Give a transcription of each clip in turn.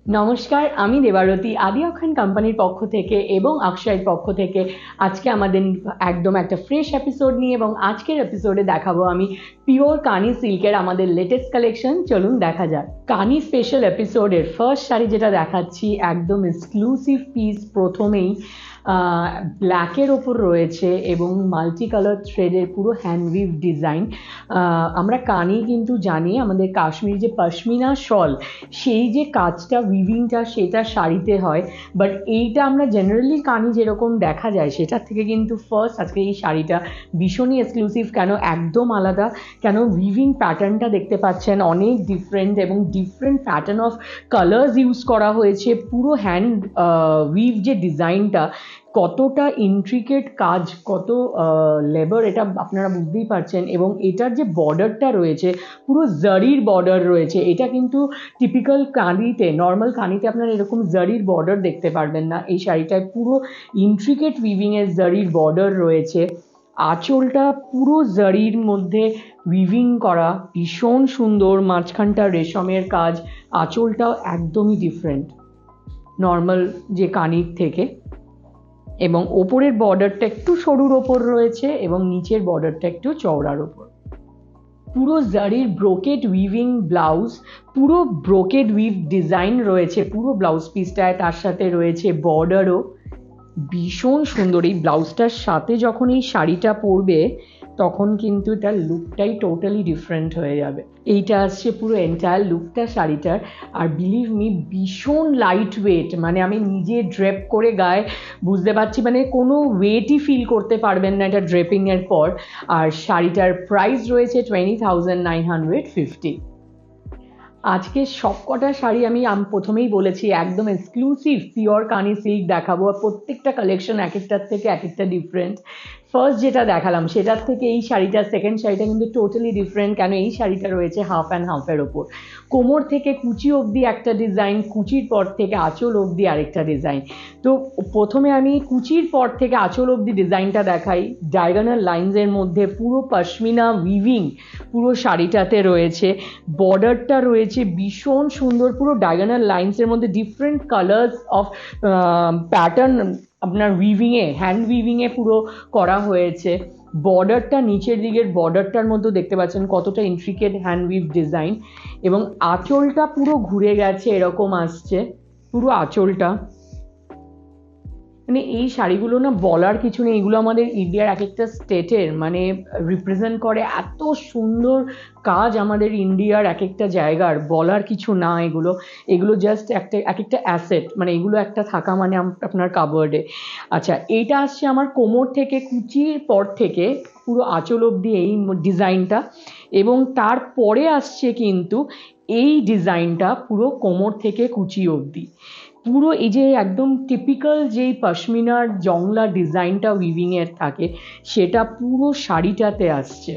নমস্কার, আমি দেবারতী আদি অখান কোম্পানির পক্ষ থেকে এবং অক্ষয়ের পক্ষ থেকে আজকে আমাদের একদম একটা ফ্রেশ এপিসোড নিয়ে এবং আজকের এপিসোডে দেখাবো আমি পিওর কানি সিল্কের আমাদের লেটেস্ট কালেকশন। চলুন দেখা যাক। কানি স্পেশাল এপিসোডের ফার্স্ট শাড়ি যেটা দেখাচ্ছি একদম এক্সক্লুসিভ পিস। প্রথমেই ব্ল্যাকের ওপর রয়েছে এবং মাল্টি কালার থ্রেডের পুরো হ্যান্ডউইভ ডিজাইন। আমরা কানি কিন্তু জানি আমাদের কাশ্মীর যে পশমিনা শল, সেই যে কাজটা উইভিংটা সেটা শাড়িতে হয়, বাট এইটা আমরা জেনারেলি কানি যেরকম দেখা যায় সেটার থেকে কিন্তু ফার্স্ট আজকে এই শাড়িটা ভীষণই এক্সক্লুসিভ। কেন একদম আলাদা, কেন উইভিং প্যাটার্নটা দেখতে পাচ্ছেন অনেক ডিফারেন্ট এবং different pattern of colours use করা হয়েছে। পুরো হ্যান্ড উইভ যে ডিজাইনটা, কতটা ইন্ট্রিকেট কাজ, কত লেবার, এটা আপনারা বুঝতেই পারছেন। এবং এটার যে বর্ডারটা রয়েছে পুরো জারির বর্ডার রয়েছে। এটা কিন্তু টিপিক্যাল কানিতে, নর্মাল কানিতে আপনারা এরকম জারির বর্ডার দেখতে পারবেন না। এই শাড়িটায় পুরো ইন্ট্রিকেট উইভিংয়ের জারির বর্ডার রয়েছে। আঁচলটা পুরো জারির মধ্যে উইভিং করা, ভীষণ সুন্দর। মাঝখানটা রেশমের কাজ, আঁচলটাও একদমই ডিফারেন্ট নর্মাল যে কানির থেকে। এবং ওপরের বর্ডারটা একটু সরুর ওপর রয়েছে এবং নিচের বর্ডারটা একটু চওড়ার ওপর। পুরো জারির ব্রোকেড উইভিং ব্লাউজ, পুরো ব্রোকেড উইভ ডিজাইন রয়েছে পুরো ব্লাউজ পিসটায়। তার সাথে রয়েছে বর্ডারও, ভীষণ সুন্দর। এই ব্লাউজটার সাথে যখন এই শাড়িটা পরবে তখন কিন্তু এটার লুকটাই টোটালি ডিফারেন্ট হয়ে যাবে। এইটা আসছে পুরো এন্টায়ার লুকটা শাড়িটার। আর বিলিভ মি, ভীষণ লাইট ওয়েট, মানে আমি নিজে ড্রেপ করে গায়ে বুঝতে পারছি, মানে কোনো ওয়েটই ফিল করতে পারবেন না এটা ড্রেপিংয়ের পর। আর শাড়িটার প্রাইস রয়েছে 20,950। আজকে সব কটা শাড়ি আমি প্রথমেই বলেছি একদম এক্সক্লুসিভ পিওর কানি সিল্ক দেখাবো, আর প্রত্যেকটা কালেকশন এক একটার থেকে এক একটা ডিফারেন্ট। ফার্স্ট যেটা দেখালাম সেটার থেকে এই শাড়িটা, সেকেন্ড শাড়িটা কিন্তু টোটালি ডিফারেন্ট। কেন এই শাড়িটা রয়েছে হাফ অ্যান্ড হাফের ওপর। কোমর থেকে কুচি অবধি একটা ডিজাইন, কুচির পর থেকে আঁচল অবধি আরেকটা ডিজাইন। তো প্রথমে আমি কুচির পর থেকে আঁচল অবধি ডিজাইনটা দেখাই। ডায়াগোনাল লাইন্সের মধ্যে পুরো পশমিনা উইভিং পুরো শাড়িটাতে রয়েছে। বর্ডারটা রয়েছে ভীষণ সুন্দর, পুরো ডায়াগোনাল লাইন্সের মধ্যে ডিফারেন্ট কালার্স অফ প্যাটার্ন আপনার উইভিংয়ে, হ্যান্ড উইভিংয়ে পুরো করা হয়েছে। বর্ডারটা, নিচের দিকের বর্ডারটার মধ্যে দেখতে পাচ্ছেন কতটা ইন্ট্রিকেট হ্যান্ড উইভ ডিজাইন। এবং আঁচলটা পুরো ঘুরে গেছে, এরকম আসছে পুরো আঁচলটা। মানে এই শাড়িগুলো না বলার কিছু নেই, এগুলো আমাদের ইন্ডিয়ার এক একটা স্টেটের মানে রিপ্রেজেন্ট করে। এত সুন্দর কাজ আমাদের ইন্ডিয়ার এক একটা জায়গার, বলার কিছু না। এগুলো এগুলো জাস্ট একটা এক একটা অ্যাসেট, মানে এগুলো একটা থাকা মানে আপনার কাবার্ডে। আচ্ছা, এইটা আসছে আমার কোমর থেকে কুচির পর থেকে পুরো আঁচল অবধি এই ডিজাইনটা। এবং তারপরে আসছে কিন্তু এই ডিজাইনটা পুরো কোমর থেকে কুচি অবধি। পুরো এই যে একদম টিপিক্যাল যেই পশমিনার জংলা ডিজাইনটা উইভিংয়ের থাকে সেটা পুরো শাড়িটাতে আসছে।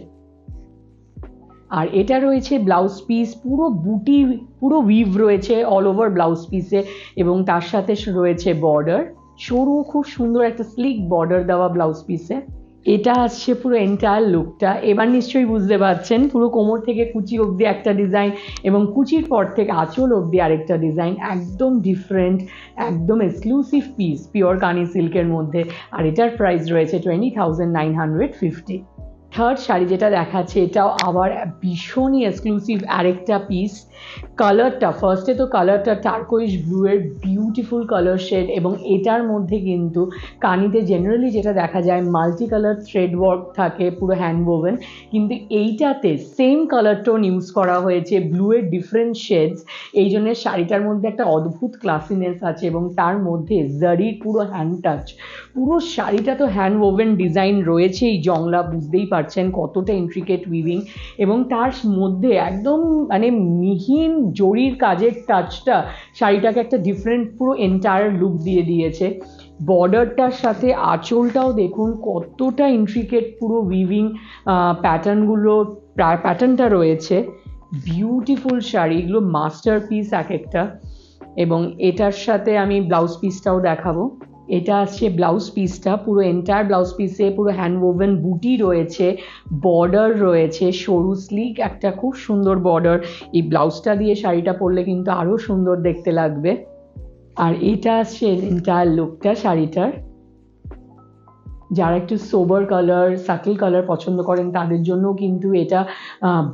আর এটা রয়েছে ব্লাউজ পিস, পুরো বুটি, পুরো উইভ রয়েছে অল ওভার ব্লাউজ পিসে। এবং তার সাথে রয়েছে বর্ডার, সরু খুব সুন্দর একটা স্লিক বর্ডার দেওয়া ব্লাউজ পিসে। এটা আসছে পুরো এন্টায়ার লুকটা। এবার নিশ্চয়ই বুঝতে পারছেন পুরো কোমর থেকে কুচি অবধি একটা ডিজাইন এবং কুচির পর থেকে আঁচল অবধি আরেকটা ডিজাইন। একদম ডিফারেন্ট, একদম এক্সক্লুসিভ পিস পিওর কানি সিল্কের মধ্যে। আর এটার প্রাইস রয়েছে 20,950। থার্ড শাড়ি যেটা দেখাচ্ছে এটাও আবার ভীষণই এক্সক্লুসিভ আরেকটা পিস। কালারটা, ফার্স্টে তো কালারটা টার্কোইশ ব্লুয়ের বিউটিফুল কালার শেড। এবং এটার মধ্যে কিন্তু কানিতে জেনারেলি যেটা দেখা যায় মাল্টি কালার থ্রেড ওয়ার্ক থাকে পুরো হ্যান্ড ওভেন, কিন্তু এইটাতে সেম কালার টোন ইউজ করা হয়েছে, ব্লুয়ের ডিফারেন্ট শেডস। এই জন্য শাড়িটার মধ্যে একটা অদ্ভুত ক্লাসিনেস আছে এবং তার মধ্যে জারির পুরো হ্যান্ড টাচ। পুরো শাড়িটা তো হ্যান্ড ওভেন ডিজাইন রয়েছে, এই জংলা বুঝতেই পারছেন কতটা ইন্ট্রিকেট উইভিং। এবং তার মধ্যে একদম মানে মিহিন জরির কাজের টাচটা শাড়িটাকে একটা ডিফারেন্ট পুরো এন্টায়ার লুক দিয়ে দিয়েছে। বর্ডারটার সাথে আঁচলটাও দেখুন কতটা ইন্ট্রিকেট পুরো উইভিং প্যাটার্নগুলো, প্যাটার্নটা রয়েছে। বিউটিফুল শাড়ি, এগুলো মাস্টার পিস এক একটা। এবং এটার সাথে আমি ব্লাউজ পিসটাও দেখাবো। এটা আসছে ব্লাউজ পিসটা, পুরো এন্টায়ার ব্লাউজ পিসে পুরো হ্যান্ড ওভেন বুটি রয়েছে, বর্ডার রয়েছে, সরু স্লিক একটা খুব সুন্দর বর্ডার। এই ব্লাউজটা দিয়ে শাড়িটা পরলে কিন্তু আরও সুন্দর দেখতে লাগবে। আর এটা আসছে এন্টায়ার লুকটা শাড়িটার। যারা একটু সোবার কালার, সাটল কালার পছন্দ করেন তাদের জন্য কিন্তু এটা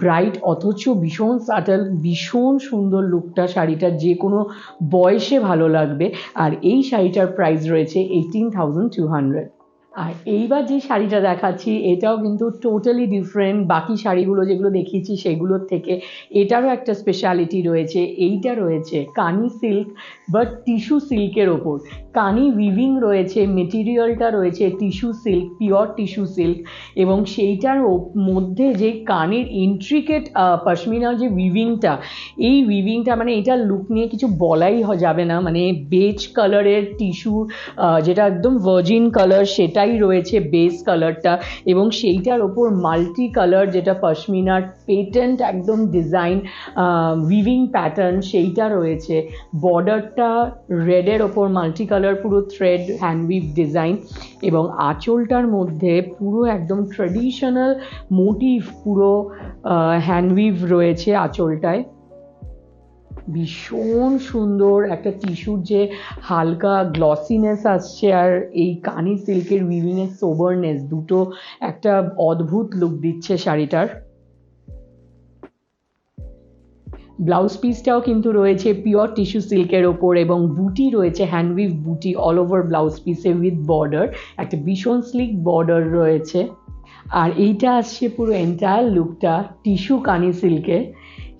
ব্রাইট অথচ ভীষণ সাটল, ভীষণ সুন্দর লুকটা শাড়িটার, যে কোনো বয়সে ভালো লাগবে। আর এই শাড়িটার প্রাইস রয়েছে 18,200। আর এইবার যে শাড়িটা দেখাচ্ছি এটাও কিন্তু টোটালি ডিফারেন্ট বাকি শাড়িগুলো যেগুলো দেখিয়েছি সেগুলোর থেকে। এটারও একটা স্পেশালিটি রয়েছে, এইটা রয়েছে কানি সিল্ক বাট টিস্যু সিল্কের ওপর। কানি উইভিং রয়েছে, মেটেরিয়ালটা রয়েছে tissue silk, pure tissue silk, এবং সেইটার মধ্যে যে কানের ইন্ট্রিকেট পশমিনার যে উইভিংটা, এই উইভিংটা মানে এটার লুক নিয়ে কিছু বলাই যাবে না। মানে বেজ কালারের টিস্যু, যেটা একদম ভার্জিন কালার সেটাই রয়েছে বেস কালারটা, এবং সেইটার ওপর মাল্টি কালার যেটা পশমিনার পেটেন্ট একদম ডিজাইন উইভিং প্যাটার্ন সেইটা রয়েছে। বর্ডারটা রেডের ওপর মাল্টি কালার পুরো থ্রেড হ্যান্ড উইভ ডিজাইন, এবং আঁচলটার মধ্যে পুরো একদম ট্র্যাডিশনাল মোটিভ, পুরো হ্যান্ড উইভ রয়েছে আঁচলটায়। ভীষণ সুন্দর একটা টিস্যুর যে হালকা গ্লসিনেস আসছে, আর এই কানি সিল্কের উইভিংয়ের সোবারনেস, দুটো একটা অদ্ভুত লুক দিচ্ছে শাড়িটার। ব্লাউজ পিসটাও কিন্তু রয়েছে পিওর টিস্যু সিল্কের ওপর, এবং বুটি রয়েছে হ্যান্ডউইভ বুটি অল ওভার ব্লাউজ পিসে উইথ বর্ডার, একটা ভীষণ স্লিক বর্ডার রয়েছে। আর এইটা আসছে পুরো এন্টায়ার লুকটা টিস্যু কানি সিল্কের।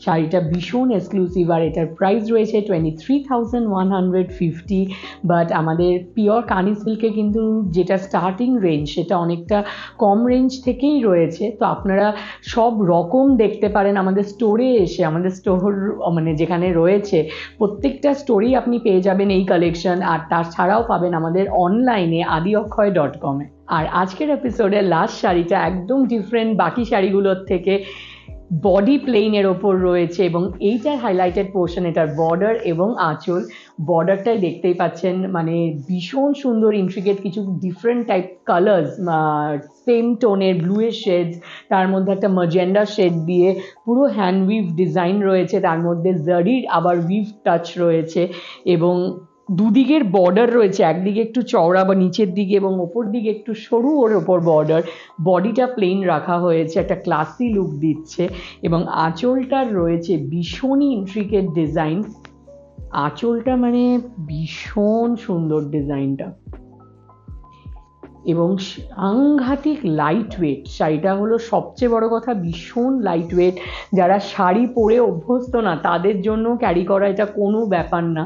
শাড়িটা ভীষণ এক্সক্লুসিভ, আর এটার প্রাইস রয়েছে 23,150। বাট আমাদের পিওর কানি সিল্কে কিন্তু যেটা স্টার্টিং রেঞ্জ সেটা অনেকটা কম রেঞ্জ থেকেই রয়েছে। তো আপনারা সব রকম দেখতে পারেন আমাদের স্টোরে এসে, আমাদের স্টোর মানে যেখানে রয়েছে প্রত্যেকটা স্টোরেই আপনি পেয়ে যাবেন এই কালেকশন। আর তাছাড়াও পাবেন আমাদের অনলাইনে adiokhoy.com-এ। আর আজকের এপিসোডের লাস্ট শাড়িটা একদম ডিফারেন্ট বাকি শাড়িগুলোর থেকে, বডি প্লেনের ওপর রয়েছে, এবং এইটার হাইলাইটেড পোর্শন এটার বর্ডার এবং আঁচল। বর্ডারটাই দেখতেই পাচ্ছেন, মানে ভীষণ সুন্দর ইন্ট্রিকেট কিছু ডিফারেন্ট টাইপ কালার্স, সেম টোনের ব্লুয়ের শেডস, তার মধ্যে একটা ম্যাজেন্ডা শেড দিয়ে পুরো হ্যান্ড উইভ ডিজাইন রয়েছে, তার মধ্যে জারির আবার উইভ টাচ রয়েছে, এবং দুদিকের বর্ডার রয়েছে, একদিকে একটু চওড়া বা নিচের দিকে, এবং ওপর দিকে একটু সরু ওর ওপর বর্ডার। বডিটা প্লেন রাখা হয়েছে, একটা ক্লাসি লুক দিচ্ছে, এবং আঁচলটার রয়েছে ভীষণই ইন্ট্রিকেট ডিজাইন। আঁচলটা মানে ভীষণ সুন্দর ডিজাইনটা, এবং সাংঘাতিক লাইট ওয়েট। শাড়িটা হলো সবচেয়ে বড় কথা, ভীষণ লাইট ওয়েট। যারা শাড়ি পরে অভ্যস্ত না তাদের জন্য ক্যারি করা এটা কোনো ব্যাপার না।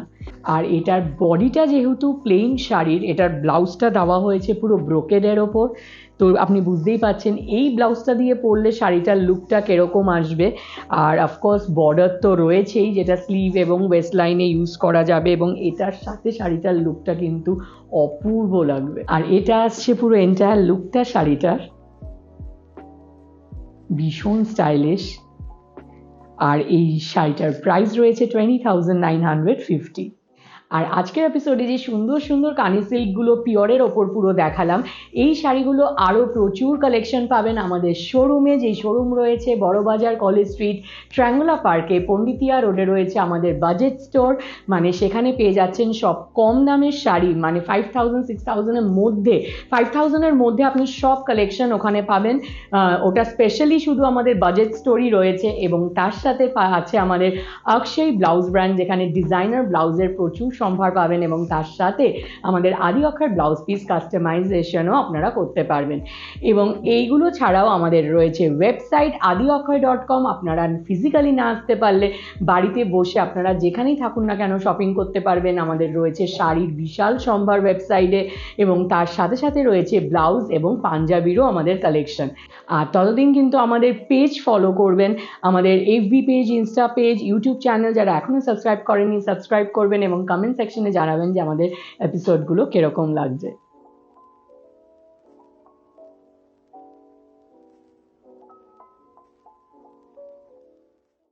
আর এটার বডিটা যেহেতু প্লেন শাড়ির, এটার ব্লাউজটা দেওয়া হয়েছে পুরো ব্রোকেডের ওপর। তো আপনি বুঝতেই পাচ্ছেন এই ব্লাউজটা দিয়ে পরলে শাড়িটার লুকটা কীরকম আসবে। আর অফকোর্স বর্ডার তো রয়েছেই, যেটা স্লিভ এবং ওয়েস্ট লাইনে ইউজ করা যাবে, এবং এটার সাথে শাড়িটার লুকটা কিন্তু অপূর্ব লাগবে। আর এটা আসছে পুরো এন্টায়ার লুকটা শাড়িটার, ভীষণ স্টাইলিশ। আর এই শাড়িটার প্রাইস রয়েছে 20,950। আর আজকের এপিসোডে যে সুন্দর সুন্দর কানি সিল্কগুলো পিওরের ওপর পুরো দেখালাম, এই শাড়িগুলো আরও প্রচুর কালেকশন পাবেন আমাদের শোরুমে। যেই শোরুম রয়েছে বড়বাজার কলেজ স্ট্রিট ট্রায়াঙ্গুলার পার্কে পন্ডিতিয়া রোডে রয়েছে আমাদের বাজেট স্টোর। মানে সেখানে পেয়ে যাচ্ছেন সব কম দামের শাড়ি, মানে 5,000 6,000-এর মধ্যে, 5,000-এর মধ্যে আপনি সব কালেকশন ওখানে পাবেন। ওটা স্পেশালি শুধু আমাদের বাজেট স্টোরই রয়েছে, এবং তার সাথে আছে আমাদের অক্ষয় ব্লাউজ ব্র্যান্ড, যেখানে ডিজাইনার ব্লাউজের প্রচুর সম্ভার পাবেন, এবং তার সাথে আমাদের আদি অক্ষর ব্লাউজ পিস কাস্টমাইজেশনও আপনারা করতে পারবেন। এবং এইগুলো ছাড়াও আমাদের রয়েছে ওয়েবসাইট adiokhoy.com। আপনারা ফিজিক্যালি না আসতে পারলে বাড়িতে বসে আপনারা যেখানেই থাকুন না কেন শপিং করতে পারবেন। আমাদের রয়েছে শাড়ির বিশাল সম্ভার ওয়েবসাইটে, এবং তার সাথে সাথে রয়েছে ব্লাউজ এবং পাঞ্জাবিরও আমাদের কালেকশন। আর ততদিন কিন্তু আমাদের পেজ ফলো করবেন, আমাদের FB page, insta page, YouTube channel যারা এখনও সাবস্ক্রাইব করেননি সাবস্ক্রাইব করবেন, এবং কমেন্ট সেকশনে জানাবেন যে আমাদের এপিসোডগুলো কীরকম লাগছে।